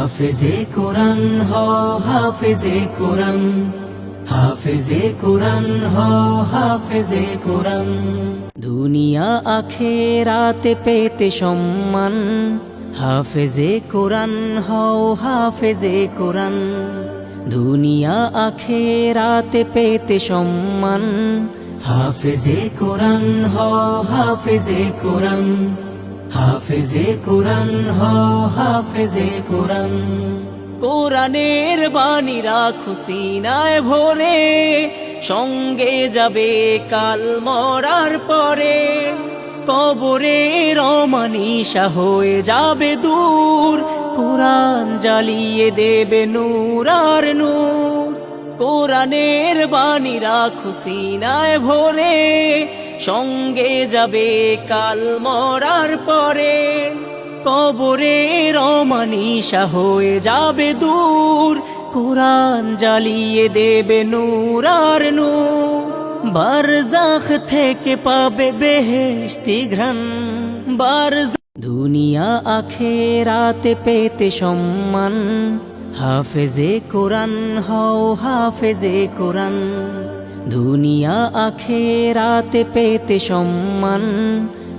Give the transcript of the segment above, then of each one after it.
হাফেজে কোরআন হও হাফেজে কোরআন, হাফেজে কোরআন হও হাফেজে কোরআন। দুনিয়া আখেরাতে পেতে সম্মান, হাফেজে কোরআন হও হাফেজে কোরআন। দুনিয়া আখেরাতে পেতে সম্মান, হাফেজে কোরআন হও হাফেজে কোরআন, হাফেজে কোরআন হও হাফেজে কোরআন। কোরআনের বাণী রাখো সিনায় ভরে, সঙ্গে যাবে কাল মরার পরে। কবরের অমানিসা হয়ে যাবে দূর, কোরআন জ্বালিয়ে দেবে নূর আর নূর। কোরআনের বাণী রাখো সিনায় ভরে, সঙ্গে যাবে কাল মরার পরে। কবরের অমানিসা হয়ে যাবে দূর, কোরআন জ্বালিয়ে দেবে নূর আর নূর। বারজাখ থেকে পাবে বেহেশতি ঘ্রাণ, দুনিয়া আখেরাতে পেতে সম্মান, হাফেজে কোরআন হও হাফেজে কোরআন। দুনিয়া আখেরাতে পেতে সম্মান,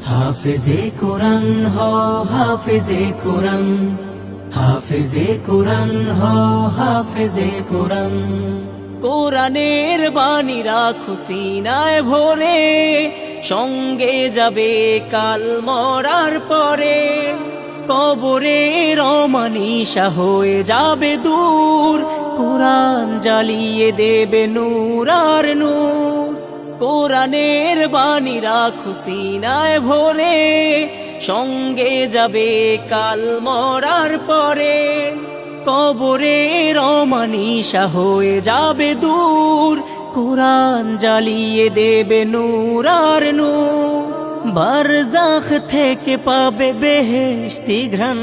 হাফেজে কোরআন হও হাফেজে কোরআন, হাফেজে কোরআন হও হাফেজে কোরআন। কোরআনের বাণী রাখো সিনায় ভরে, সঙ্গে যাবে কাল মরার পরে। কবরের অমানিসা হয়ে যাবে দূর, কোরআন জ্বালিয়ে দেবে নূর আর নূর। কোরআনের বাণী রাখো সিনায় ভরে, সঙ্গে যাবে কাল মরার পরে। কবরের অমানিসা হয়ে যাবে দূর, কোরআন জ্বালিয়ে দেবে নূর আর নূর। বারজাখ থেকে পাবে বেহেশতি ঘ্রাণ,